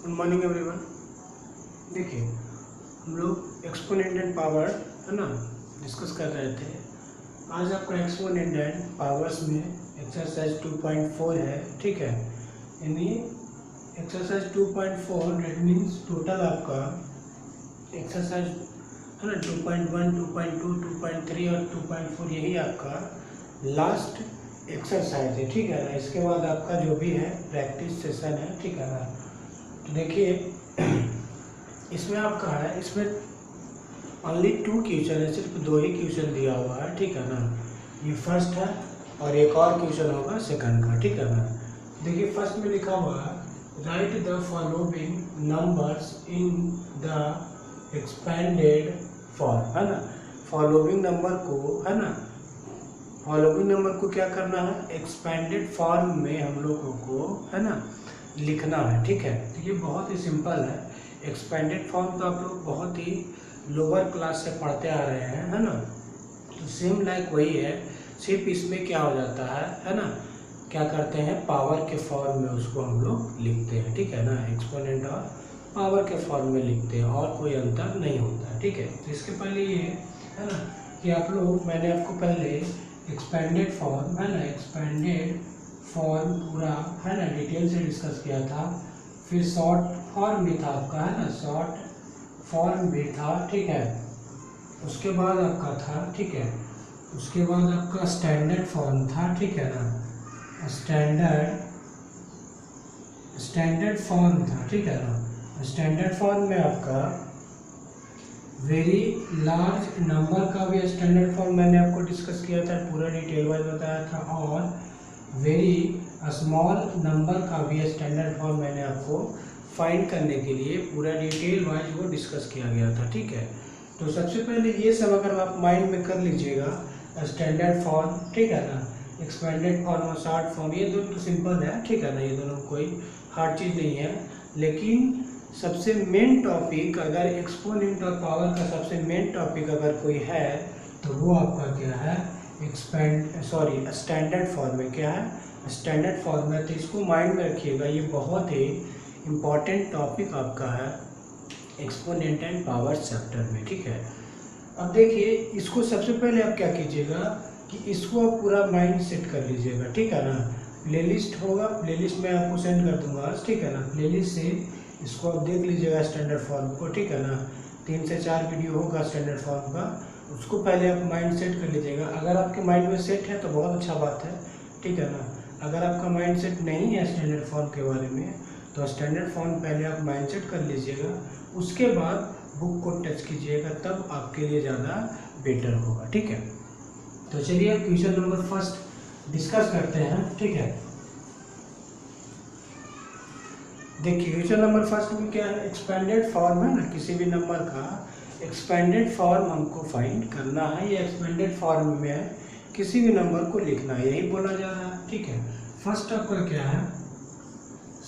Good morning everyone. देखिए, हम लोग एक्सपोनेंट एंड पावर है ना डिस्कस कर रहे थे। आज आपका एक्सपोनेंट एंड पावर्स में एक्सरसाइज 2.4 है, ठीक है। यानी एक्सरसाइज 2.4 दैट मीन्स टोटल आपका एक्सरसाइज है ना 2.1, 2.2, 2.3 और 2.4 यही आपका लास्ट एक्सरसाइज है, ठीक है ना। इसके बाद आपका जो भी है प्रैक्टिस सेशन है, ठीक है ना। तो देखिए इसमें आपका है, इसमें ओनली 2 क्वेश्चन है, सिर्फ 2 ही क्वेश्चन दिया हुआ है, ठीक है ना। ये फर्स्ट है और एक और क्वेश्चन होगा सेकंड का, ठीक है ना। देखिए फर्स्ट में लिखा हुआ है right the following numbers in the expanded form, है ना। फॉलोइंग नंबर को है ना, फॉलोइंग नंबर को क्या करना है, एक्सपेंडेड फॉर्म में हम लोगों को है ना लिखना है, ठीक है। तो ये बहुत ही सिंपल है। एक्सपेंडेड फॉर्म तो आप लोग बहुत ही लोअर क्लास से पढ़ते आ रहे हैं, है ना। तो सेम लाइक वही है, सिर्फ इसमें क्या हो जाता है ना, क्या करते हैं पावर के फॉर्म में उसको हम लोग लिखते हैं, ठीक है ना। एक्सपोनेंट और पावर के फॉर्म में लिखते हैं और कोई अंतर नहीं होता है, ठीक है। तो इसके पहले ये है ना कि आप लोग, मैंने आपको पहले एक्सपेंडेड फॉर्म है ना, एक्सपेंडेड फॉर्म पूरा है ना डिटेल से डिस्कस किया था। फिर शॉर्ट फॉर्म भी था आपका, है ना, शॉर्ट फॉर्म भी था, ठीक है। उसके बाद आपका था, ठीक है, उसके बाद आपका स्टैंडर्ड फॉर्म था, ठीक है ना। स्टैंडर्ड फॉर्म था, ठीक है ना। स्टैंडर्ड फॉर्म में आपका वेरी लार्ज नंबर का भी स्टैंडर्ड फॉर्म मैंने आपको डिस्कस किया था, पूरा डिटेल वाइज बताया था। और वेरी स्मॉल नंबर का भी स्टैंडर्ड फॉर्म मैंने आपको फाइंड करने के लिए पूरा डिटेल वाइज वो डिस्कस किया गया था, ठीक है। तो सबसे पहले ये सब अगर आप माइंड में कर लीजिएगा, स्टैंडर्ड फॉर्म, ठीक है ना, एक्सपेंडेड फॉर्म और शॉर्ट फॉर्म, ये दोनों तो सिंपल है, ठीक है ना, ये दोनों कोई हार्ड चीज़ नहीं है। लेकिन सबसे मेन टॉपिक अगर एक्सपोनेंट और पावर का सबसे मेन टॉपिक अगर कोई है तो वो आपका क्या है, स्टैंडर्ड फॉर्म में क्या है, स्टैंडर्ड फॉर्म में। तो इसको माइंड में रखिएगा, ये बहुत ही इम्पॉर्टेंट टॉपिक आपका है एक्सपोनेंट एंड पावर चैप्टर में, ठीक है। अब देखिए इसको सबसे पहले आप क्या कीजिएगा कि इसको आप पूरा माइंड सेट कर लीजिएगा, ठीक है ना। प्लेलिस्ट होगा, प्लेलिस्ट में आपको सेंड कर दूंगा, ठीक है ना। प्लेलिस्ट से इसको आप देख लीजिएगा स्टैंडर्ड फॉर्म को, ठीक है ना। 3 से 4 वीडियो होगा स्टैंडर्ड फॉर्म का, उसको पहले आप माइंड सेट कर लीजिएगा। अगर आपके माइंड में सेट है तो बहुत अच्छा बात है, ठीक है ना। अगर आपका माइंड सेट नहीं है स्टैंडर्ड फॉर्म के बारे में तो स्टैंडर्ड फॉर्म पहले आप माइंड सेट कर लीजिएगा, उसके बाद बुक को टच कीजिएगा, तब आपके लिए ज़्यादा बेटर होगा, ठीक है। तो चलिए क्वेश्चन नंबर फर्स्ट डिस्कस करते हैं, ठीक है। देखिए क्वेश्चन नंबर फर्स्ट में क्या है, एक्सपेंडेड फॉर्म है ना, किसी भी नंबर का एक्सपेंडेड फॉर्म हमको फाइंड करना है। ये एक्सपेंडेड फॉर्म में है, किसी भी नंबर को लिखना है, यही बोला जा रहा है, ठीक है। फर्स्ट आपका क्या है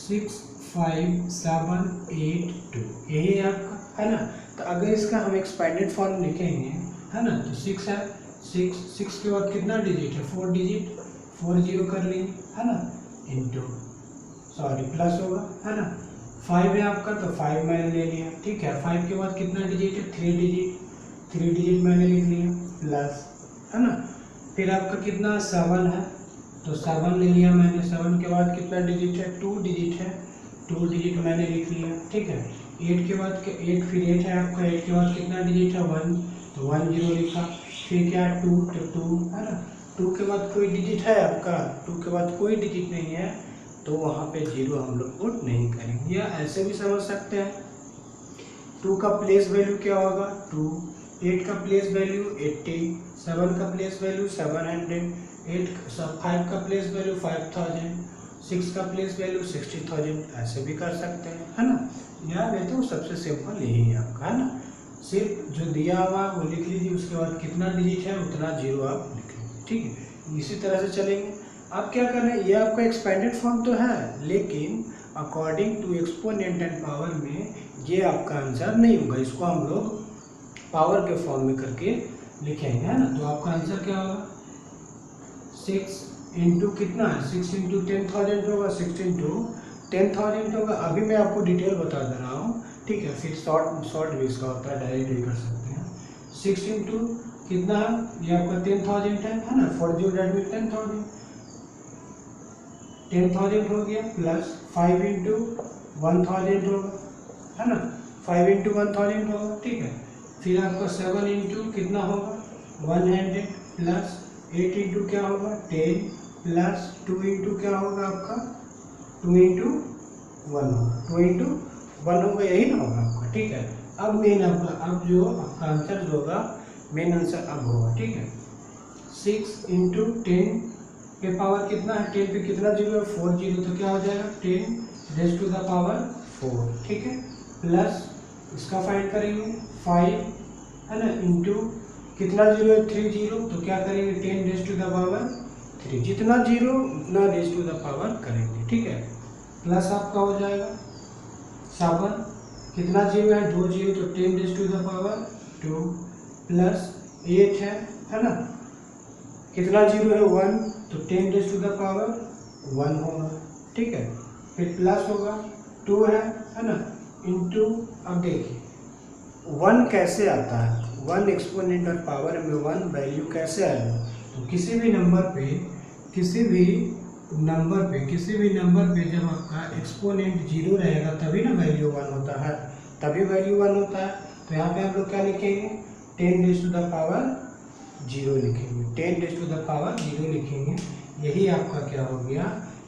6, 5, 7, 8, 2, यही है आपका, है ना। तो अगर इसका हम एक्सपेंडेड फॉर्म लिखेंगे, है ना, तो 6 है, 6 के बाद कितना डिजिट है, 4 डिजिट, 4 जीरो कर लेंगे, है ना, इंटू प्लस होगा, है ना। 5 है आपका तो 5 मैंने ले लिया, ठीक है। 5 के बाद कितना डिजिट है, 3 डिजिट, 3 डिजिट मैंने लिख लिया, प्लस, है ना। फिर आपका कितना 7 है तो 7 ले लिया मैंने। 7 के बाद कितना डिजिट है, 2 डिजिट है, 2 डिजिट मैंने लिख लिया, ठीक है। 8 के बाद 8 फिर 8 है आपका, 8 के बाद कितना डिजिट है 1, तो 1 जीरो लिखा। फिर क्या है 2, तो 2 है ना। 2 के बाद कोई डिजिट है आपका, 2 के बाद कोई डिजिट नहीं है तो वहाँ पे जीरो हम लोग पुट नहीं करेंगे, या ऐसे भी समझ सकते हैं। 2 का प्लेस वैल्यू क्या होगा 2, 8 का प्लेस वैल्यू 80, 7 का प्लेस वैल्यू 700, 5 का प्लेस वैल्यू 5000, 6 का प्लेस वैल्यू 60,000, ऐसे भी कर सकते हैं, है ना। या नहीं तो सबसे सिंपल यही है आपका, है ना। सिर्फ जो दिया हुआ वो लिख लीजिए, उसके बाद कितना डिजिट है उतना जीरो आप लिख लीजिए, ठीक है। इसी तरह से चलेंगे। आप क्या कर रहे हैं, ये आपका एक्सपेंडेड फॉर्म तो है, लेकिन according to exponent and power में ये आपका आंसर नहीं होगा, इसको हम लोग पावर के फॉर्म में करके लिखेंगे, है ना। तो आपका आंसर क्या होगा 6 इंटू कितना है, 6 इंटू 10,000 होगा, 6 इंटू 10,000 होगा। अभी मैं आपको डिटेल बता दे रहा हूँ, ठीक है, फिर शॉर्ट भी इसका होता है, डायरेक्ट भी कर सकते हैं। 6 इंटू कितना है, ये आपका 10,000 है ना, 40 डेट मीन 10,000 हो गया, प्लस 5 इंटू 1000 होगा, है ना, 5 इंटू 1000 होगा, ठीक है। फिर आपका 7 इंटू कितना होगा 100, प्लस 8 इंटू क्या होगा 10, प्लस 2 इंटू क्या होगा आपका 2 इंटू 1 होगा, 2 इंटू 1 होगा, यही ना होगा आपका, ठीक है। अब मेन आपका, अब जो आपका आंसर जो होगा, मेन आंसर अब होगा, ठीक है। 6 इंटू 10 के पावर कितना है, 10 पे कितना जीरो है 4 जीरो, तो क्या हो जाएगा 10 रेज़ टू द पावर 4, ठीक है, प्लस इसका फाइंड करेंगे 5, है ना, इंटू कितना जीरो है 3 जीरो, तो क्या करेंगे 10 रेज़ टू द पावर 3, जितना जीरो उतना रेज़ टू द पावर करेंगे, ठीक है। प्लस आपका हो जाएगा 7, कितना जीरो है 2 जीरो, तो 10 raise to the power 2, plus 8 है ना, कितना जीरो है 1, तो 10 रेज़ टू द पावर 1 होगा, ठीक है। फिर प्लस होगा 2 है ना, इंटू, अब देखिए 1 कैसे आता है, 1 एक्सपोनेंट और पावर में 1 वैल्यू कैसे आएगा, तो किसी भी नंबर पे जब आपका एक्सपोनेंट 0 रहेगा तभी ना वैल्यू 1 होता है, तभी वैल्यू 1 होता है। तो यहाँ पे हम लोग क्या लिखेंगे 10 रेज़ टू द पावर 0 लिखेंगे, 10 रेज़ टू द पावर 0 लिखेंगे, यही आपका क्या हो गया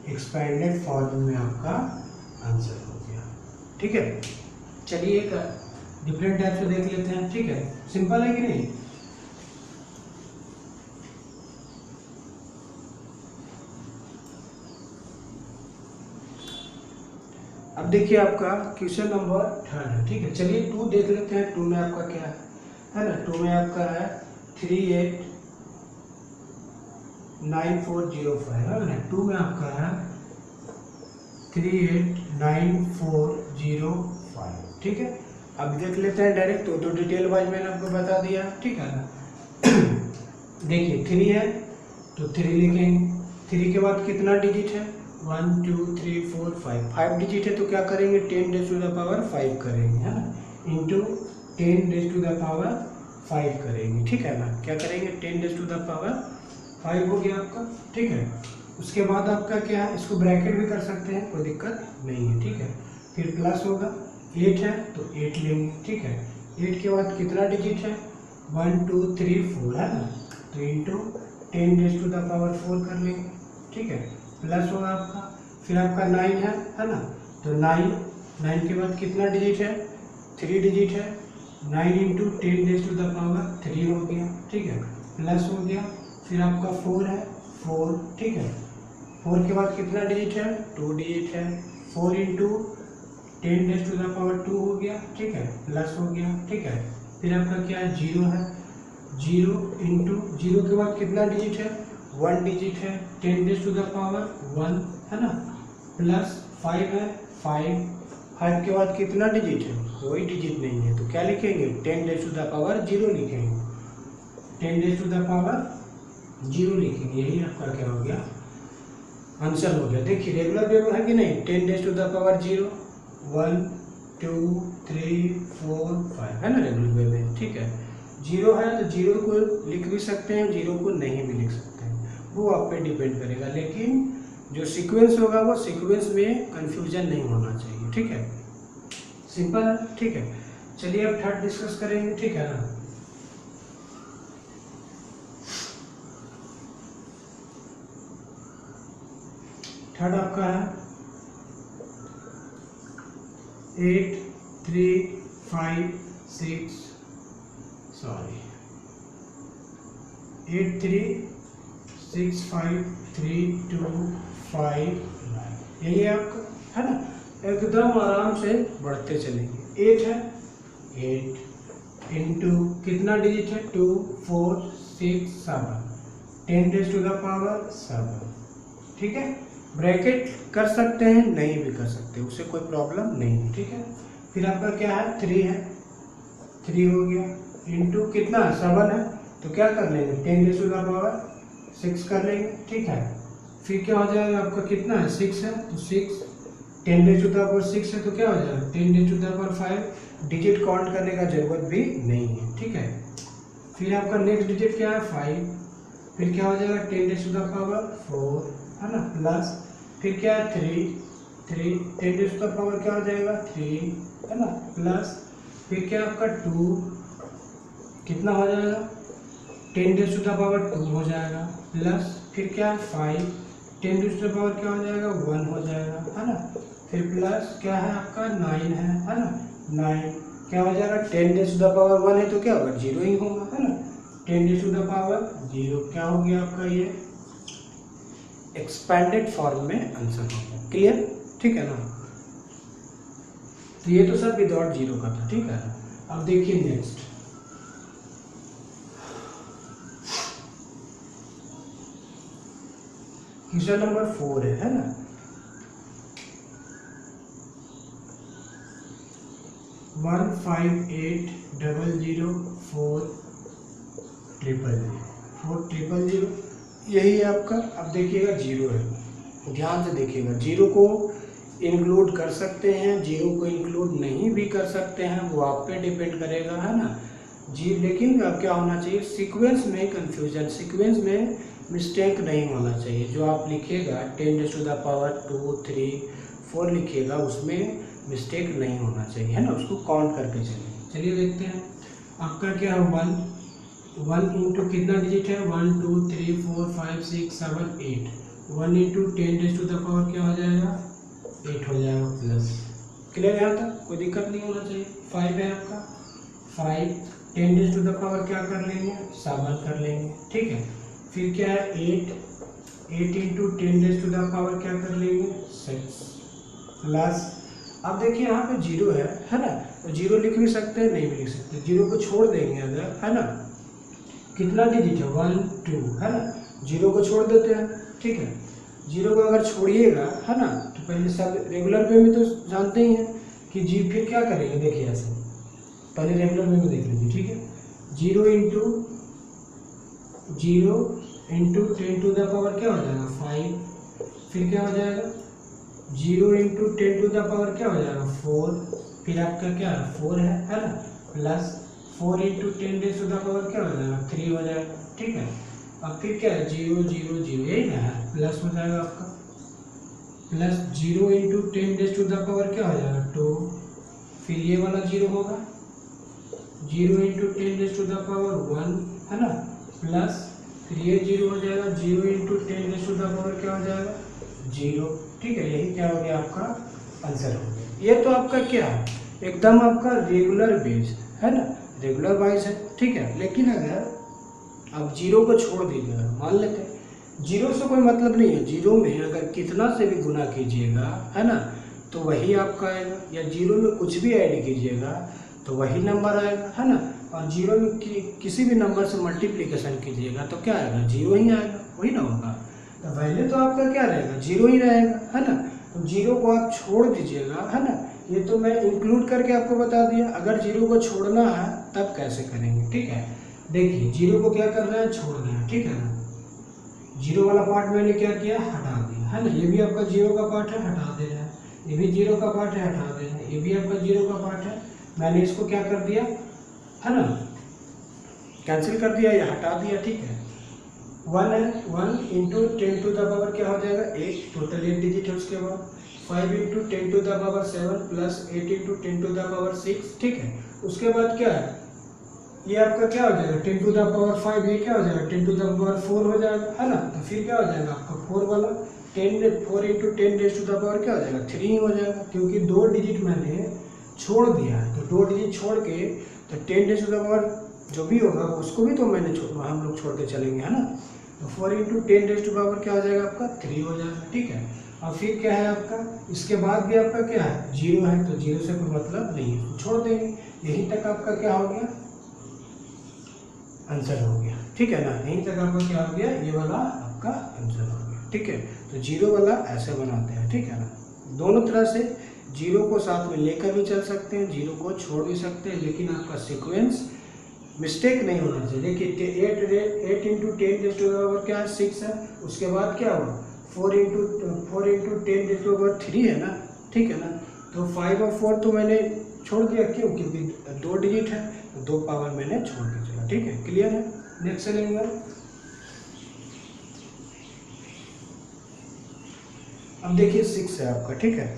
एक्सपेंडेड फॉर्म में आपका आंसर हो गया, ठीक है। चलिए एक डिफरेंट टाइप से देख लेते हैं, ठीक है, सिंपल है कि नहीं। अब देखिए आपका क्वेश्चन नंबर 3 है, ठीक है। चलिए 2 देख लेते हैं, 2 में आपका क्या है ना, 2 में आपका है 389405, है ना, 2 में आपका है 389405, ठीक है। अब देख लेते हैं डायरेक्ट, तो डिटेल वाइज मैंने आपको बता दिया, ठीक है ना। देखिए 3 है तो 3 लिखेंगे, 3 के बाद कितना डिजिट है 1 2 3 4 5 डिजिट है, तो क्या करेंगे 10 रेज़ टू द पावर 5 करेंगे, है ना, into 10 raise to the power 5 करेंगे, ठीक है ना, क्या करेंगे 10 रेज़ टू द पावर 5 हो गया आपका, ठीक है। उसके बाद आपका क्या है, इसको ब्रैकेट भी कर सकते हैं, कोई दिक्कत नहीं है, ठीक है। फिर प्लस होगा 8 है तो 8 लेंगे, ठीक है। 8 के बाद कितना डिजिट है 1 2 3 4, है ना, तो into 10 raise to the power 4 कर लेंगे, ठीक है। प्लस होगा आपका, फिर आपका 9 है ना, तो 9 के बाद कितना डिजिट है 3 डिजिट है, 9 into 10 raise to the power 3 हो गया, ठीक है, प्लस हो गया। फिर आपका 4 है 4, ठीक है, 4 के बाद कितना डिजिट है 2 डिजिट है, 4 into 10 raise to the power 2 हो गया, ठीक है, प्लस हो गया, ठीक है। फिर आपका क्या है 0 है, 0 इंटू 0 के बाद कितना डिजिट है 1 डिजिट है, 10 रेज़ टू द पावर 1, है ना, प्लस 5 है, 5 के बाद कितना डिजिट है कोई डिजिट नहीं है, तो क्या लिखेंगे 10 रेज़ टू द पावर 0 लिखेंगे, 10 रेज़ टू द पावर 0 लिखेंगे, यही आपका क्या हो गया आंसर हो गया। देखिए रेगुलर वे में है कि नहीं, 10 रेज़ टू द पावर 0 1 2 3 4 5, है ना, रेगुलर वे में, ठीक है। 0 है तो 0 को लिख भी सकते हैं, 0 को नहीं भी लिख सकते हैं, वो आप पे डिपेंड करेगा, लेकिन जो सीक्वेंस होगा वो सीक्वेंस में कंफ्यूजन नहीं होना चाहिए, ठीक है, सिंपल है, ठीक है। चलिए अब थर्ड डिस्कस करेंगे, ठीक है ना। थर्ड आपका है 8 3 5 6 सॉरी 8 3 6 5 3 2 5 9, यही आपका है ना, एकदम आराम से बढ़ते चलेंगे। 8 है 8 इंटू कितना डिजिट है 2 4 6 7, 10 रेज़ टू द पावर 7, ठीक है। ब्रैकेट कर सकते हैं, नहीं भी कर सकते, उससे कोई प्रॉब्लम नहीं है, ठीक है। फिर आपका क्या है 3 है, 3 हो गया, इंटू कितना 7 है, तो क्या कर लेंगे 10 रेज़ टू द पावर 6 कर लेंगे, ठीक है। फिर क्या हो जाएगा आपका कितना है 6 है, तो 6 10 रेज़ टू द पावर 6 है तो क्या हो जाएगा 10 raise to the power 5, digit count करने का जरूरत भी नहीं है, ठीक है। फिर आपका नेक्स्ट डिजिट क्या है 5, फिर क्या हो जाएगा 10 रेज़ टू द पावर 4 है ना, प्लस फिर क्या है 3 10 रेज़ टू द पावर क्या हो जाएगा 3 है ना, प्लस फिर क्या आपका 2 कितना हो जाएगा 10 रेज़ टू द पावर 2 हो जाएगा, प्लस फिर क्या 5 10 रेज़ टू द पावर क्या हो जाएगा 1 हो जाएगा है ना, फिर प्लस क्या है आपका 9 है ना, 9 क्या हो जाएगा 10 रेज़ टू द पावर 1 है तो क्या होगा 0 ही होगा है ना, 10 रेज़ टू द पावर 0 क्या हो गया आपका ये एक्सपेंडेड फॉर्म में आंसर हो गया। क्लियर, ठीक है ना। तो ये तो सब विदाउट जीरो का था, ठीक है। अब देखिए नेक्स्ट क्वेश्चन नंबर 4 है ना। वन 5 8 0 0 4 0 0 यही है आपका। अब देखिएगा जीरो है, ध्यान से देखिएगा, जीरो को इंक्लूड कर सकते हैं, जीरो को इंक्लूड नहीं भी कर सकते हैं, वो आप पे डिपेंड करेगा है ना जी। लेकिन अब क्या होना चाहिए सीक्वेंस में कंफ्यूजन, सीक्वेंस में मिस्टेक नहीं होना चाहिए। जो आप लिखिएगा 10 रेज़ टू द पावर 2 3 4 लिखिएगा उसमें मिस्टेक नहीं होना चाहिए है ना, उसको काउंट करके चलिए। चलिए देखते हैं आपका क्या है 1 इंटू कितना डिजिट है 1 2 3 4 5 6 7 8 1 into 10 raise to the power क्या हो जाएगा 8 हो जाएगा प्लस। क्लियर है यहाँ तक, कोई दिक्कत नहीं होना चाहिए। 5 है आपका 5 10 रेज़ टू द पावर क्या कर लेंगे 7 कर लेंगे, ठीक है। फिर क्या है 8 into 10 raise to the power क्या कर लेंगे 6 प्लस। अब देखिए यहाँ पे जीरो है ना, तो जीरो लिख भी सकते हैं नहीं भी लिख सकते, जीरो को छोड़ देंगे अगर है ना, कितना डिजिट है 1 2 है ना, जीरो को छोड़ देते हैं, ठीक है। जीरो को अगर छोड़िएगा है ना तो पहले सब रेगुलर वे में तो जानते ही हैं कि जी, फिर क्या करेंगे देखिए ऐसे, पहले रेगुलर वे में देख लीजिए, ठीक है। 0 इंटू 10 टू द पावर क्या हो जाएगा 5, फिर क्या हो जाएगा 0 इंटू 10 टू द पावर क्या हो जाएगा 4, फिर आपका क्या है 4 है ना, plus 4 into 10 raise to the power क्या हो जाएगा 3 हो जाएगा, ठीक है। अब फिर क्या है 0 0 0 यही ना है, प्लस हो जाएगा आपका, plus 0 into 10 raise to the power क्या हो जाएगा 2, फिर ये वाला 0 होगा 0 into 10 raise to the power 1 है ना, प्लस फिर ये 0 हो जाएगा 0 into 10 raise to the power क्या हो जाएगा 0, ठीक है। यही क्या हो गया आपका आंसर हो गया। ये तो आपका क्या है एकदम आपका रेगुलर बेस है ना, रेगुलर वाइज है, ठीक है। लेकिन अगर आप जीरो को छोड़ दीजिएगा, मान लेते हैं जीरो से कोई मतलब नहीं है, जीरो में अगर कितना से भी गुना कीजिएगा है ना तो वही आपका आएगा, या जीरो में कुछ भी ऐड कीजिएगा तो वही नंबर आएगा है ना, और जीरो में किसी भी नंबर से मल्टीप्लिकेशन कीजिएगा तो क्या आएगा जीरो ही आएगा, वही ना होगा। तो पहले तो आपका क्या रहेगा जीरो ही रहेगा है ना, तो जीरो को आप छोड़ दीजिएगा है ना। ये तो मैं इंक्लूड करके आपको बता दिया, अगर जीरो को छोड़ना है तब कैसे करेंगे, ठीक है। देखिए जीरो को क्या करना है छोड़ना है, ठीक है ना। जीरो वाला पार्ट मैंने क्या किया हटा दिया है ना, ये भी आपका जीरो का पार्ट है हटा देना है, ये भी जीरो का पार्ट है हटा देना है, ये भी आपका जीरो का पार्ट है, मैंने इसको क्या कर दिया है ना कैंसिल कर दिया या हटा दिया, ठीक है। 1 है 1 इंटू 10 टू द पावर क्या हो जाएगा 8, टोटल 8 डिजिट है। उसके बाद 5 into 10 to the power 7 plus 8 into 10 to the power 6, ठीक है। उसके बाद क्या है ये आपका क्या हो जाएगा 10 टू द पावर 5, ये क्या हो जाएगा 10 टू द पावर 4 हो जाएगा है ना, तो फिर क्या हो जाएगा आपका 4 वाला 4 into 10 raise to the power क्या हो जाएगा 3 हो जाएगा, क्योंकि 2 डिजिट मैंने छोड़ दिया है, तो 2 डिजिट छोड़ के तो 10 रेज़ टू द पावर जो भी होगा उसको भी तो मैंने हम लोग छोड़ के चलेंगे है ना, तो 4 इंटू 10 रेज़ टू पावर क्या हो जाएगा आपका 3 हो जाएगा, ठीक है। और फिर क्या है आपका इसके बाद भी आपका क्या है जीरो है, तो जीरो से कोई मतलब नहीं है, छोड़ देंगे। यहीं तक आपका क्या हो गया आंसर हो गया, ठीक है ना। यहीं तक आपका क्या हो गया ये वाला आपका आंसर हो गया, ठीक है। तो जीरो वाला ऐसे बनाते हैं, ठीक है ना। दोनों तरह से जीरो को साथ में लेकर भी चल सकते हैं, जीरो को छोड़ भी सकते हैं, लेकिन आपका सीक्वेंस मिस्टेक नहीं होना चाहिए। देखिए 8 into 10 raise to the power क्या है 6 है, उसके बाद क्या हुआ 4 into 10 raise to the power 3 है ना, ठीक है ना। तो 5 और 4 तो मैंने छोड़ दिया, क्यों? क्योंकि 2 डिजिट है तो 2 पावर मैंने छोड़ के चला, ठीक है, क्लियर है। नेक्स्ट चलेंगे, अब देखिए 6 है आपका, ठीक है,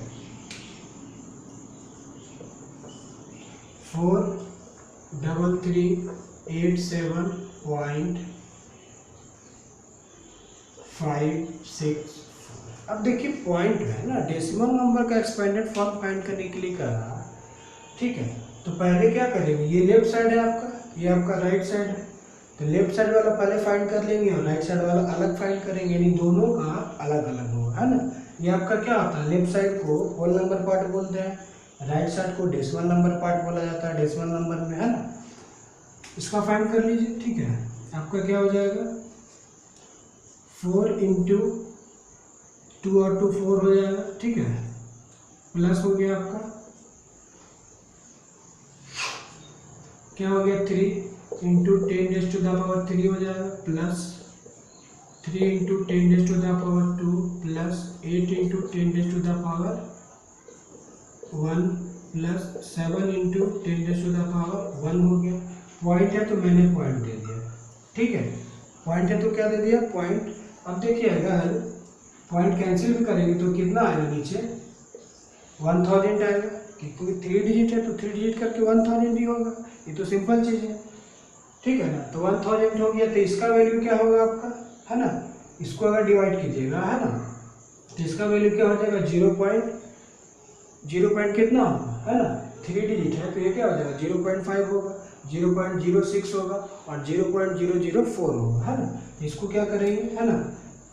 43387.564। अब देखिए पॉइंट है ना, डेसिमल नंबर का एक्सपेंडेड फॉर्म फाइंड करने के लिए कर रहा है, ठीक है। तो पहले क्या करेंगे, ये लेफ्ट साइड है आपका, ये आपका राइट साइड है, तो लेफ्ट साइड वाला पहले फाइंड कर लेंगे और राइट साइड वाला अलग फाइंड करेंगे, यानी दोनों का अलग अलग होगा, है ना। ये आपका क्या होता है, लेफ्ट साइड को होल नंबर पार्ट बोलते हैं, राइट साइड को डेसिमल नंबर पार्ट बोला जाता है डेसिमल नंबर में, है ना। इसका फाइंड कर लीजिए, ठीक है। आपका क्या हो जाएगा, 4 इंटू 2 और 2 4 हो जाएगा, ठीक है, प्लस हो गया आपका क्या हो गया, 3 इंटू 10⁻³ हो जाएगा, plus 3 into 10⁻² plus 8 into 10⁻1 plus 7 into 10⁻1 हो गया। पॉइंट है तो मैंने पॉइंट दे दिया, ठीक है, पॉइंट है तो क्या दे दिया, पॉइंट। अब देखिए अगर पॉइंट कैंसिल भी करेंगे तो कितना आएगा नीचे, 1000 आएगा, क्योंकि 3 डिजिट है तो 3 डिजिट करके 1000 ही होगा, ये तो सिंपल चीज़ है, ठीक है ना। तो 1000 हो गया, तो इसका वैल्यू क्या होगा आपका, है ना, इसको अगर डिवाइड कीजिएगा, है ना, तो इसका वैल्यू क्या हो जाएगा, 0 कितना होगा, है ना, 3 डिजिट है तो ये क्या हो जाएगा, 0.5 होगा, 0.06 होगा और 0.004 होगा, है ना। इसको क्या करेंगे, है ना,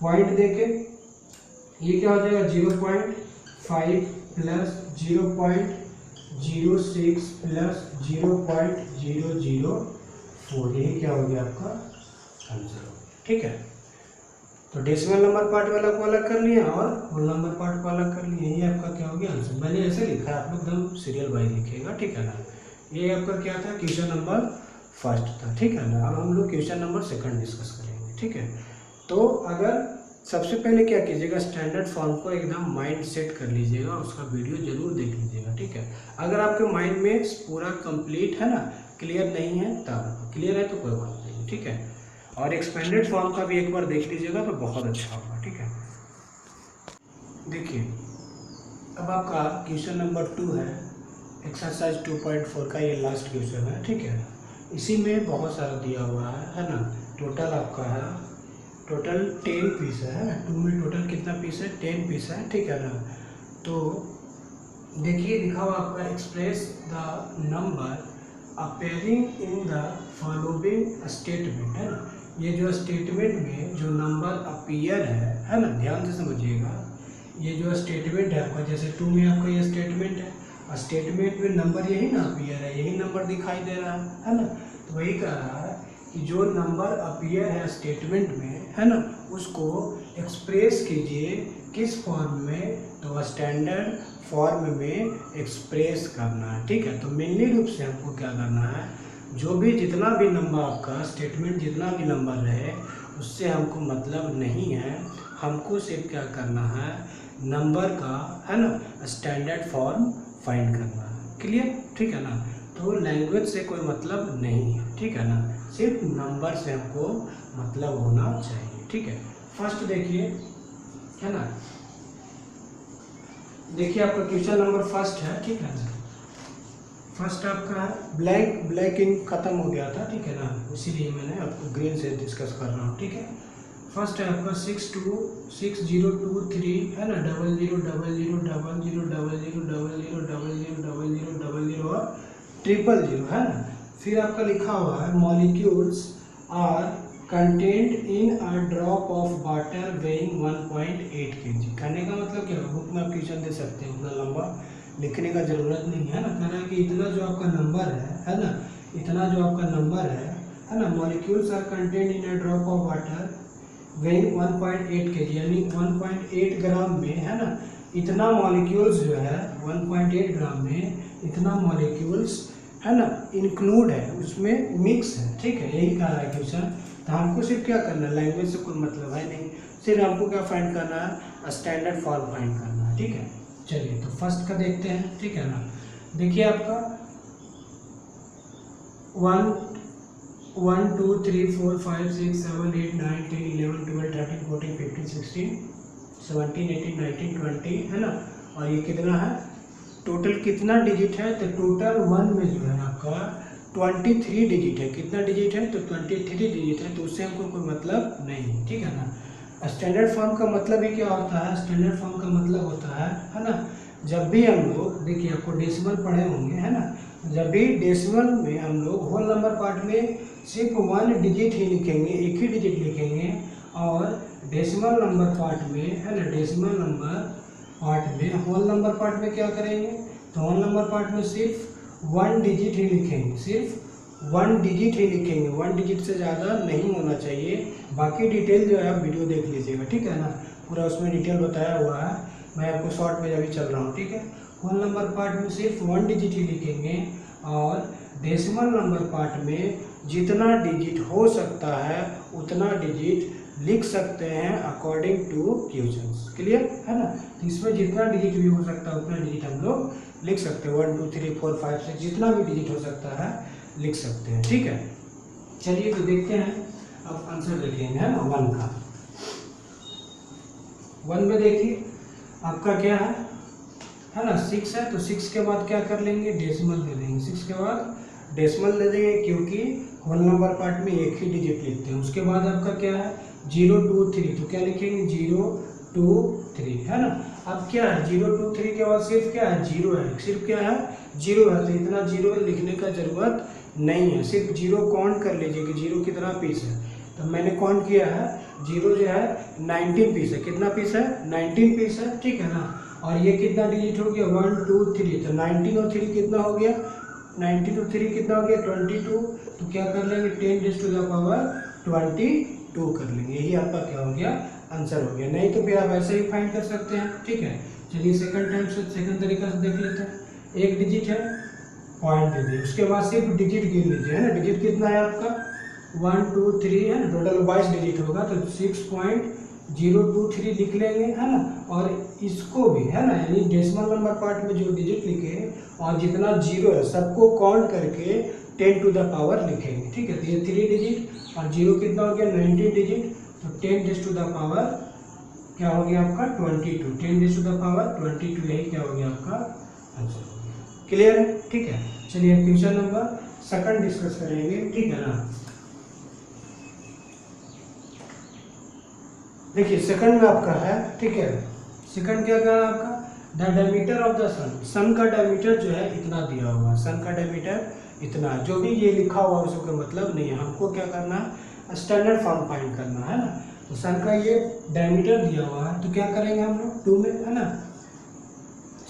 पॉइंट देके ये क्या हो जाएगा, 0.5 प्लस 0.06 प्लस 0.004, यही क्या हो गया आपका आंसर, ठीक है। तो डेसिमल नंबर पार्ट वाला को अलग कर लिया और होल नंबर पार्ट को अलग कर लिया, यही आपका क्या हो गया आंसर। मैंने ऐसे लिखा है, आप लोग एकदम सीरियल वाइज लिखिएगा, ठीक है ना। ये आपका क्या था, क्वेश्चन नंबर फर्स्ट था, ठीक है ना। अब हम लोग क्वेश्चन नंबर सेकंड डिस्कस करेंगे, ठीक है। तो अगर सबसे पहले क्या कीजिएगा, स्टैंडर्ड फॉर्म को एकदम माइंड सेट कर लीजिएगा, उसका वीडियो जरूर देख लीजिएगा, ठीक है। अगर आपके माइंड में पूरा कंप्लीट है ना, क्लियर नहीं है तब, क्लियर है तो कोई बात नहीं, ठीक है। और एक्सपेंडेड फॉर्म का भी एक बार देख लीजिएगा तो बहुत अच्छा होगा, ठीक है। देखिए अब आपका क्वेश्चन नंबर 2 है, एक्सरसाइज 2.4 का ये लास्ट क्वेश्चन है, ठीक है। इसी में बहुत सारा दिया हुआ है ना। टोटल आपका है, टोटल 10 पीस है ना, 2 में टोटल कितना पीस है, 10 पीस है, ठीक है ना। तो देखिए लिखा हुआ आपका, express the number appearing in the following statement, है ना। ये जो स्टेटमेंट में जो नंबर अपीयर है ना, ध्यान से समझिएगा। ये जो स्टेटमेंट है आपका, जैसे 2 में आपका ये स्टेटमेंट है और स्टेटमेंट में नंबर यही ना अपीयर है, यही नंबर दिखाई दे रहा है ना। तो वही कह रहा है कि जो नंबर अपीयर है स्टेटमेंट में, है ना, उसको एक्सप्रेस कीजिए किस फॉर्म में, तो स्टैंडर्ड फॉर्म में एक्सप्रेस करना है, ठीक है। तो मेनली रूप से हमको क्या करना है, जो भी जितना भी नंबर आपका स्टेटमेंट जितना भी नंबर रहे उससे हमको मतलब नहीं है, हमको सिर्फ क्या करना है, नंबर का, है ना, स्टैंडर्ड फॉर्म फाइंड करना है, क्लियर, ठीक है ना। तो लैंग्वेज से कोई मतलब नहीं है, ठीक है ना, सिर्फ नंबर से हमको मतलब होना चाहिए, ठीक है। फर्स्ट देखिए, है ना, देखिए आपका क्वेश्चन नंबर फर्स्ट है, ठीक है ना। फर्स्ट आपका ब्लैक इंक खत्म हो गया था, ठीक है ना, इसीलिए मैंने आपको ग्रीन से डिस्कस कर रहा हूँ, ठीक है। फर्स्ट है आपका 6023, है ना, 00000000000000 और 000, है ना। फिर आपका लिखा हुआ है, molecules are content in a drop of water weighing 1.8 kg। कहने का मतलब क्या है, बुक में आप क्वेश्चन दे सकते हैं, उतना लंबा लिखने का जरूरत नहीं है ना। कहना है कि इतना जो आपका नंबर है ना, इतना जो आपका नंबर है ना, molecules are content in a drop of water weighing 1.8 kg, यानी 1.8 ग्राम में, है ना, इतना मॉलिक्यूल्स जो है 1.8 ग्राम में इतना मॉलिक्यूल्स, है ना, इंक्लूड है, उसमें मिक्स है, ठीक है, यही कह रहा है क्वेश्चन। तो हमको सिर्फ क्या करना है, लैंग्वेज से कोई मतलब है नहीं, सिर्फ हमको क्या फाइंड करना है, स्टैंडर्ड फॉर्म फाइंड करना है, ठीक है। चलिए तो फर्स्ट का देखते हैं, ठीक है ना। देखिए आपका 1 2 3 4 5 6 7 8 9 10 11 12 13 14 15 16 17 18 19 20 है ना। और ये कितना है, टोटल कितना डिजिट है, तो टोटल 1 में जो है आपका 23 डिजिट है। कितना डिजिट है, तो 23 डिजिट है, तो उससे हमको कोई मतलब नहीं, ठीक है ना। स्टैंडर्ड फॉर्म का मतलब ही क्या होता है, स्टैंडर्ड फॉर्म का मतलब होता है ना, जब भी हम लोग, देखिए आपको डेसिमल पढ़े होंगे है ना, जब भी डेसिमल में हम लोग होल नंबर पार्ट में सिर्फ 1 डिजिट ही लिखेंगे, एक ही डिजिट लिखेंगे, और डेसिमल नंबर पार्ट में है ना, डेसिमल नंबर पार्ट में, होल नंबर पार्ट में क्या करेंगे, तो होल नंबर पार्ट में सिर्फ 1 डिजिट ही लिखेंगे, सिर्फ 1 डिजिट ही लिखेंगे, 1 डिजिट से ज़्यादा नहीं होना चाहिए। बाकी डिटेल जो है आप वीडियो देख लीजिएगा, ठीक है ना, पूरा उसमें डिटेल बताया हुआ है, मैं आपको शॉर्ट में अभी चल रहा हूँ, ठीक है। होल नंबर पार्ट में सिर्फ 1 डिजिट ही लिखेंगे, और डेसिमल नंबर पार्ट में जितना डिजिट हो सकता है उतना डिजिट लिख सकते हैं अकॉर्डिंग टू क्वेश्चंस। क्लियर है ना, तो इसमें जितना डिजिट भी हो सकता है उतना डिजिट हम लोग लिख सकते हैं, 1 2 3 4 5 6 जितना भी डिजिट हो सकता है लिख सकते हैं, ठीक है। चलिए तो देखते हैं, अब आंसर देखेंगे है ना 1 का। 1 में देखिए आपका क्या है ना 6 है, तो 6 के बाद क्या कर लेंगे, डेसिमल दे देंगे, 6 के बाद डेसिमल दे देंगे, क्योंकि होल नंबर पार्ट में एक ही डिजिट लिखते हैं। उसके बाद आपका क्या है 0 2 3, तो क्या लिखेंगे 0 2 3 है ना। अब क्या है 0 2 3 के बाद सिर्फ क्या है 0 है, सिर्फ क्या है 0 है, तो इतना 0 लिखने का जरूरत नहीं है, सिर्फ 0 काउंट कर लीजिए कि 0 कितना पीस है, तो मैंने काउंट किया है 0 जो है 19 पीस है, कितना पीस है 19 पीस है, ठीक है ना। और ये कितना डिजिट हो गया 1 2 3, तो 19 और 3 कितना हो गया, 19 और 3 कितना हो गया 22, तो क्या कर लेंगे 10 टू द पावर 22 कर लेंगे, यही आपका क्या हो गया आंसर हो गया। नहीं तो फिर आप ऐसे ही फाइंड कर सकते हैं, ठीक है। चलिए सेकंड टाइम से सेकंड तरीका से देख लेते हैं। एक डिजिट है, पॉइंट दे दिए, उसके बाद सिर्फ डिजिट गिन लीजिए है ना, डिजिट कितना है आपका 1 2 3 है ना, टोटल 22 डिजिट होगा, तो 6.023 लिख लेंगे है ना। और इसको भी है ना, यानी डेसिमल नंबर पार्ट में जो डिजिट लिखे और जितना 0 है सबको काउंट करके 10 टू द पावर लिखेंगे, ठीक है। तो ये 3 डिजिट और 0 कितना हो गया 19 डिजिट, तो 10 टू द पावर क्या हो गया आपका 22, 10 टू द पावर 22, यही क्या हो गया आपका आंसर हो गया। क्लियर है, ठीक है। चलिए क्वेश्चन नंबर सेकंड डिस्कस करेंगे, ठीक है ना। देखिए सेकंड में आपका है, ठीक है, सेकंड क्या कहा आपका, द डायमीटर ऑफ द सन, सन का डायमीटर जो है इतना दिया हुआ है, सन का डायमीटर इतना, जो भी ये लिखा हुआ है उसको कोई मतलब नहीं है, हमको क्या करना है स्टैंडर्ड फॉर्म फाइंड करना है ना। तो सन का ये डायमीटर दिया हुआ है, तो क्या करेंगे हम लोग 2 में है ना,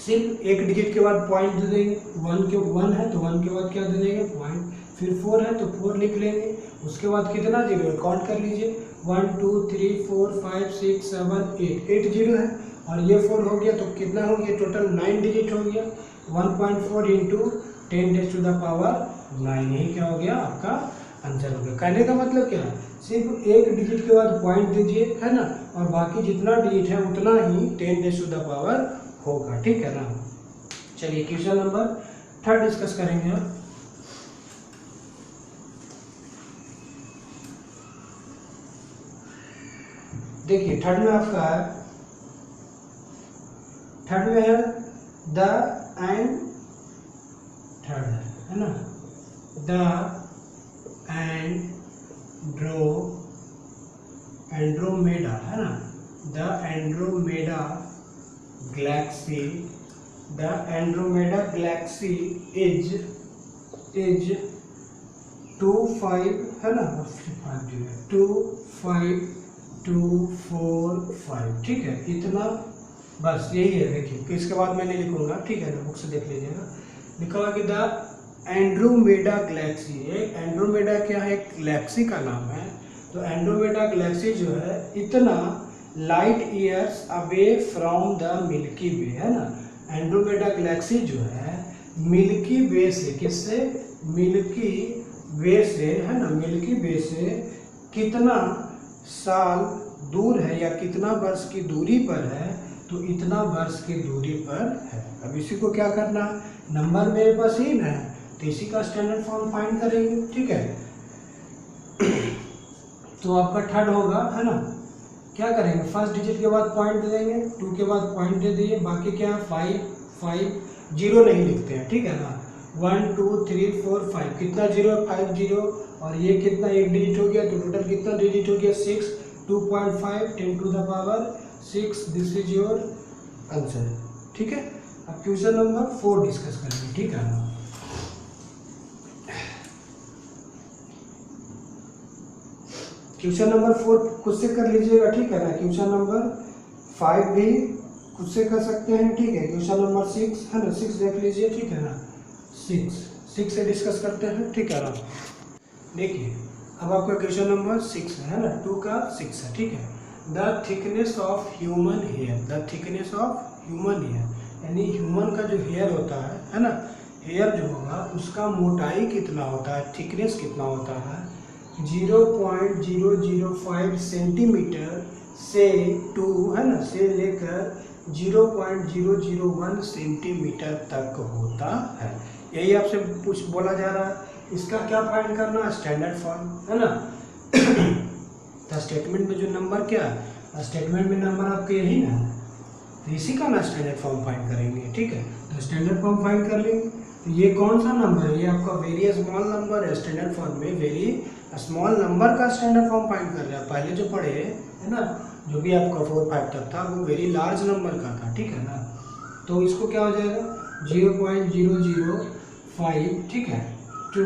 सिर्फ एक डिजिट के बाद पॉइंट दे देंगे, 1 है तो 1 के बाद क्या दे देंगे पॉइंट, फिर 4 है तो 4 लिख लेंगे, उसके बाद कितना 0 है काउंट कर लीजिए 1 2 3 4 5 6 7 8 0 है, और ये 4 हो गया, तो कितना हो गया टोटल 9 डिजिट हो गया, 1.4 इंटू 10 टू द पावर 9, यही क्या हो गया आपका आंसर हो गया। कहने का मतलब क्या है, सिर्फ एक डिजिट के बाद पॉइंट दीजिए है ना, और बाकी जितना डिजिट है उतना ही 10 टू द पावर होगा, ठीक है ना। चलिए क्वेश्चन नंबर थर्ड डिस्कस करेंगे अब। देखिए थर्ड में आपका है, थर्ड में है द एंड थर्ड है ना, द एंड्रोमेडा है ना, the Andromeda Galaxy, the Andromeda galaxy is 25 है ना, 25245, ठीक है, इतना बस यही है। देखिए इसके बाद मैं नहीं लिखूंगा, ठीक है ना, बुक से देख लीजिएगा, लिखा हुआ कि द एंड्रोमेडा गैलेक्सी, एंड्रोमेडा क्या है, एक गैलेक्सी का नाम है, तो एंड्रोमेडा गैलेक्सी जो है इतना light years away from the Milky Way है ना, एंड्रोमेडा गैलेक्सी जो है मिल्की वे से, किससे, मिल्की वे से है ना, मिल्की वे से कितना साल दूर है या कितना वर्ष की दूरी पर है, तो इतना वर्ष की दूरी पर है। अब इसी को क्या करना है, नंबर मेरे पास ही ना है तो इसी का स्टैंडर्ड फॉर्म फाइंड करेंगे, ठीक है। तो आपका थर्ड होगा, है ना, क्या करेंगे, फर्स्ट डिजिट के बाद पॉइंट दे देंगे, 2 के बाद पॉइंट दे दिए, बाकी क्या है 5 5 0 नहीं लिखते हैं, ठीक है ना। 1 2 3 4 5 कितना जीरो है, 5 0, और ये कितना एक डिजिट हो गया, तो टोटल कितना डिजिट हो गया 6, 2.5 10 to the power 6, this is your answer, ठीक है। अब क्वेश्चन नंबर 4 डिस्कस करेंगे, ठीक है ना। क्वेश्चन नंबर 4 खुद से कर लीजिएगा, ठीक है ना। क्वेश्चन नंबर 5 भी खुद से कर सकते हैं, ठीक है। क्वेश्चन नंबर 6 है ना, 6 देख लीजिए, ठीक है ना। 6 से डिस्कस करते हैं, ठीक है ना। देखिए अब आपका क्वेश्चन नंबर 6 है ना, 2 का 6 है, ठीक है। The thickness of human hair, the thickness of human hair, यानी ह्यूमन का जो हेयर होता है ना, हेयर जो होगा उसका मोटाई कितना होता है, थिकनेस कितना होता है, 0.005 सेंटीमीटर से 2 है ना, से लेकर 0.001 सेंटीमीटर तक होता है। यही आपसे कुछ बोला जा रहा है। इसका क्या फाइंड करना है, स्टैंडर्ड फॉर्म, है ना। तो स्टेटमेंट में जो नंबर क्या है, स्टेटमेंट में नंबर आपके यही ना, तो इसी का ना स्टैंडर्ड फॉर्म फाइंड करेंगे, ठीक है। तो स्टैंडर्ड फॉर्म फाइंड कर लेंगे। तो ये कौन सा नंबर है, ये आपका वेरी स्मॉल नंबर है। स्टैंडर्ड फॉर्म में वेरी स्मॉल नंबर का स्टैंडर्ड फॉर्म फाइंड कर रहे हैं। पहले जो पढ़े है ना, जो भी आपका 4 5 तक था, वो वेरी लार्ज नंबर का था, ठीक है ना। तो इसको क्या हो जाएगा 0.005, ठीक है, टू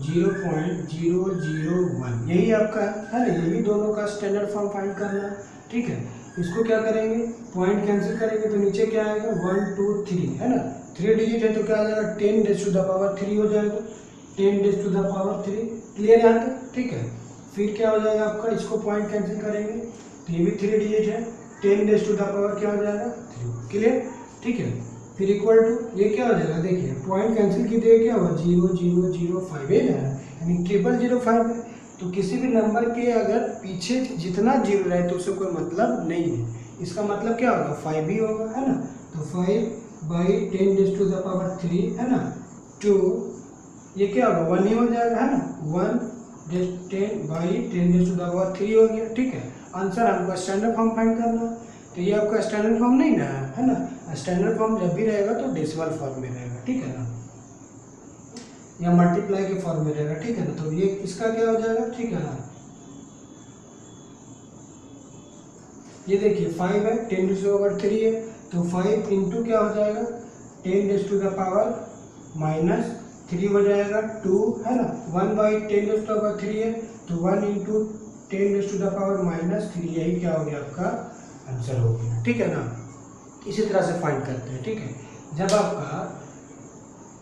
0.001, यही आपका है ना, यही दोनों का स्टैंडर्ड फॉर्म फाइंड करना है, ठीक है। इसको क्या करेंगे, पॉइंट कैंसिल करेंगे, तो नीचे क्या आएगा 1 2 3, है ना, 3 डिजिट है तो क्या आ जाएगा 10 रेज़ टू द पावर 3 हो जाएगा, 10 raise to the power 3, clear यहाँ तक, ठीक है। फिर क्या हो जाएगा आपका, इसको पॉइंट कैंसिल करेंगे तो ये भी 3 डिजिट है, 10 रेज़ टू द पावर क्या हो जाएगा 3, क्लियर, ठीक है। फिर इक्वल टू ये क्या हो जाएगा, देखिए पॉइंट कैंसिल कीजिए क्या होगा 0005 है ना, यानी 0005 है। तो किसी भी नंबर के अगर पीछे जितना जीरो रहे तो उससे कोई मतलब नहीं है। इसका मतलब क्या होगा 5 ही होगा, है ना। तो 5/10 रेज़ टू द पावर 3, है ना, 2, ये क्या होगा 1 ही हो जाएगा, है ना, 1/10 रेज़ टू द पावर 3 हो गया, ठीक है। आंसर हमको स्टैंडर्ड फॉर्म फाइंड करना। तो ये आपका स्टैंडर्ड फॉर्म नहीं ना है ना। स्टैंडर्ड फॉर्म जब भी रहेगा तो डेसिमल फॉर्म में रहेगा, ठीक है ना, या मल्टीप्लाई के फॉर्म में रहेगा, ठीक है ना। तो ये इसका क्या हो जाएगा, ठीक है ना। ये देखिए 5 है, 10 रेज़ टू द पावर 3 है, तो 5 इंटू क्या हो जाएगा 10 रेज़ टू द पावर -3 हो जाएगा 2, है ना। 1/10 रेज़ टू द पावर 3 है तो 1 into 10 raise to the power -3, यही क्या हो गया आपका आंसर हो गया, ठीक है ना। इसी तरह से फाइंड करते हैं, ठीक है। जब आपका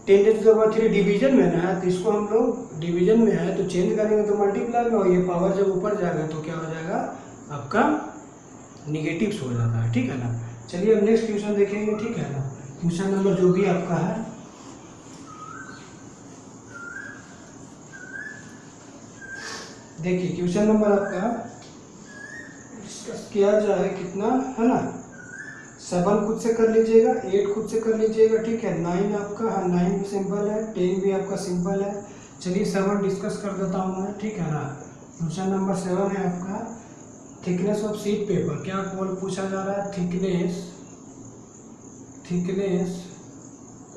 10 raise to the power 3 division में ना है तो इसको हम लोग डिवीजन में है तो चेंज करेंगे तो मल्टीप्लाई में, और ये पावर जब ऊपर जाएगा तो क्या हो जाएगा आपका निगेटिव्स हो जाता है, ठीक है ना। चलिए अब नेक्स्ट क्वेश्चन देखेंगे, ठीक है ना। क्वेश्चन नंबर जो भी आपका है, देखिए क्वेश्चन नंबर आपका डिस्कस किया जाए कितना, है ना, 7 खुद से कर लीजिएगा, 8 खुद से कर लीजिएगा, ठीक है। 9 आपका, हाँ 9 भी सिंपल है, 10 भी आपका सिंपल है। चलिए 7 डिस्कस कर देता हूँ मैं, ठीक है ना। क्वेश्चन नंबर 7 है आपका थिकनेस ऑफ शीट पेपर। क्या पूछा जा रहा है, थिकनेस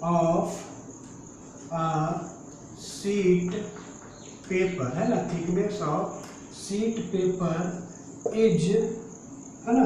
ऑफ शीट पेपर, है ना, thickness of sheet paper is, है ना,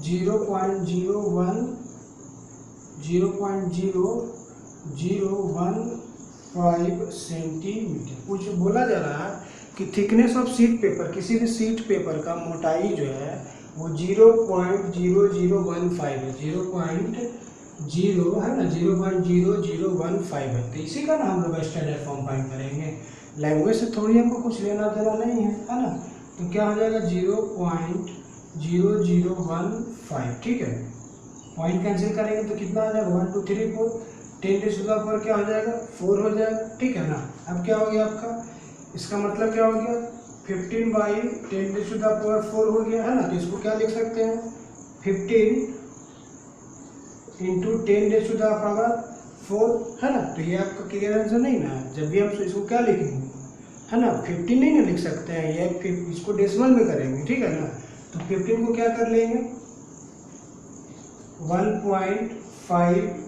0.015 सेंटीमीटर। कुछ बोला जा रहा है कि थिकनेस ऑफ शीट पेपर, किसी भी शीट पेपर का मोटाई जो है वो 0.0015 है, 0.0 है ना, 0.0015 है। तो इसी का ना हम लोग स्टैंडर्ड फॉर्म फाइंड करेंगे। लैंग्वेज से थोड़ी हमको कुछ लेना देना नहीं है ना। तो क्या हो जाएगा 0.0015, ठीक है। पॉइंट कैंसिल करेंगे तो कितना आ जाएगा 1 2 3 4, 10 रेज़ टू द पावर क्या हो जाएगा 4 हो जाएगा, ठीक है ना। अब क्या हो गया आपका, इसका मतलब क्या हो गया 15/10 रेज़ टू द पावर 4 हो गया, है ना। तो इसको क्या लिख सकते हैं 15 इंटू 10⁻⁴ है ना। तो ये आपका क्लियर आंसर नहीं ना। जब भी हम इसको क्या लिखेंगे, है ना, 15 नहीं ना लिख सकते हैं, ये इसको डेसिमल में करेंगे, ठीक है ना। तो 15 को क्या कर लेंगे, 1.5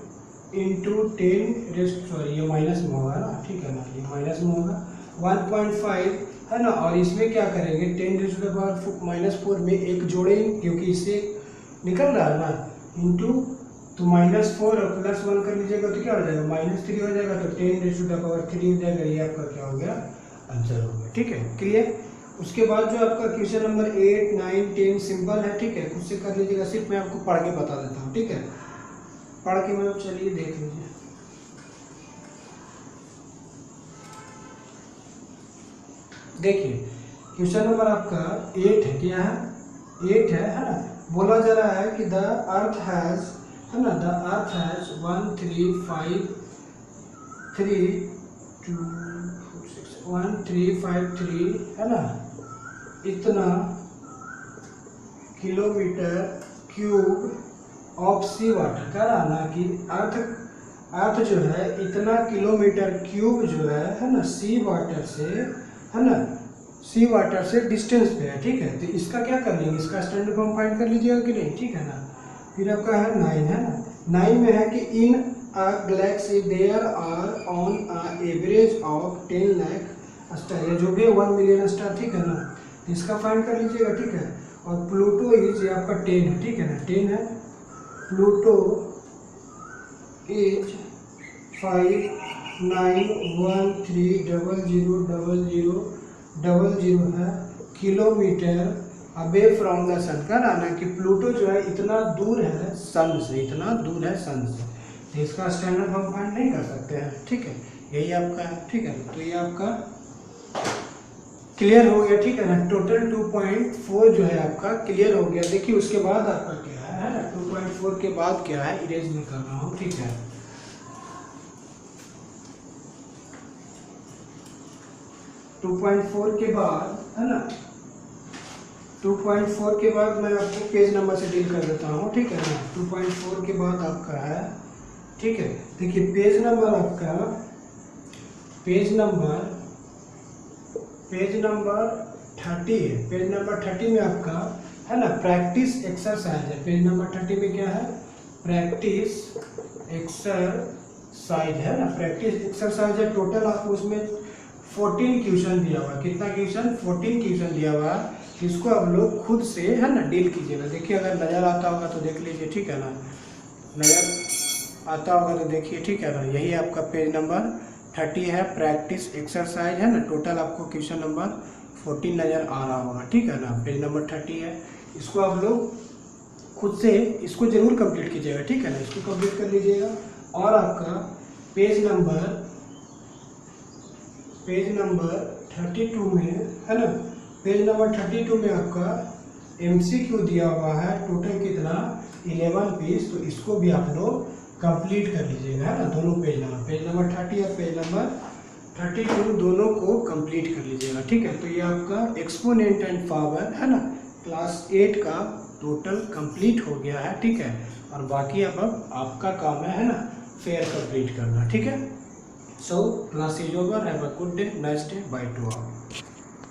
इंटू 10 सॉरी ये माइनस में होगा ना, ठीक है ना, ये माइनस में होगा 1.5 है ना। और इसमें क्या करेंगे, 10⁻⁴ में एक जोड़ेंगे क्योंकि इससे निकल रहा है ना, इंटू तो -4 और +1 कर लीजिएगा तो क्या हो जाएगा, -3 हो जाएगा। तो 10⁻³ हो जाएगा। ये आपका क्या हो गया, आंसर हो गया, ठीक है, क्लियर। उसके बाद जो आपका क्वेश्चन नंबर 8, 9, 10 सिंपल है, ठीक है, खुद से कर लीजिएगा। सिर्फ मैं आपको पढ़ के बता देता हूँ, ठीक है, पढ़ के मतलब चलिए देख लीजिए। देखिए क्वेश्चन नंबर आपका 8 है, क्या है, 8 है ना। बोला जा रहा है कि द अर्थ हैज, है ना, द अर्थ हैज 1353 है ना, इतना kilometre cube of sea water, कह रहा ना कि अर्थ जो है इतना किलोमीटर क्यूब जो है ना, सी वाटर से, है ना, सी वाटर से डिस्टेंस पे है, ठीक है। तो इसका क्या कर लेंगे, इसका स्टैंडर्ड फॉर्म फाइंड कर लीजिएगा कि नहीं, ठीक है ना। फिर आपका है 9 है ना, 9 में है कि in a galaxy there are on a average of 10 lakh star, ये जो भी है 1 मिलियन स्टार, ठीक है ना। इसका फाइंड कर लीजिएगा, ठीक है। और प्लूटो इज, ये आपका 10 है, ठीक है ना, 10 है। प्लूटो इज 5913000000 है किलोमीटर अबे फ्रॉम द सन, का ना कि प्लूटो जो है इतना दूर है सन से, इतना दूर है सन से। तो इसका स्टैंडर्ड हम फाइंड नहीं कर सकते हैं, ठीक है, यही आपका है, ठीक है। तो ये आपका क्लियर हो गया, ठीक है ना। टोटल 2.4 जो है आपका क्लियर हो गया। देखिए उसके बाद आपका क्या है ना, 2.4 के बाद क्या है, इरेज नहीं कर रहा हूँ, ठीक है। 2.4 के बाद, है ना, 2.4 के बाद मैं आपको पेज नंबर से डील कर देता हूँ, ठीक है ना। 2.4 के बाद आपका है, ठीक है। देखिए पेज नंबर आपका, पेज नंबर 30 है। पेज नंबर 30 में आपका है ना प्रैक्टिस एक्सरसाइज है। पेज नंबर 30 में क्या है, प्रैक्टिस एक्सरसाइज है ना, प्रैक्टिस एक्सरसाइज है। टोटल आपको उसमें 14 क्वेश्चन दिया हुआ है। कितना क्वेश्चन, 14 क्वेश्चन दिया हुआ है। इसको आप लोग खुद से, है ना, डील कीजिएगा। देखिए अगर नज़र आता होगा तो देख लीजिए, ठीक है ना, नज़र आता होगा तो देखिए, ठीक है ना। यही आपका पेज नंबर 30 है, प्रैक्टिस एक्सरसाइज है ना। टोटल आपको क्वेश्चन नंबर 14 नज़र आ रहा होगा, ठीक है ना। पेज नंबर 30 है, इसको आप लोग खुद से इसको जरूर कंप्लीट कीजिएगा, ठीक है ना, इसको कंप्लीट कर लीजिएगा। और आपका पेज नंबर 32 में, है ना, पेज नंबर 32 में आपका MCQ दिया हुआ है। टोटल कितना, 11 पीस। तो इसको भी आप लोग कंप्लीट कर लीजिएगा, है ना, दोनों पेज नंबर 30 और पेज नंबर 32 दोनों को कंप्लीट कर लीजिएगा, ठीक है। तो ये आपका एक्सपोनेंट एंड पावर, है ना, क्लास 8 का टोटल कंप्लीट हो गया है, ठीक है। और बाकी अब आपका काम है ना, फेयर कंप्लीट करना, ठीक है। So class is over, have a good day, nice day, by two all.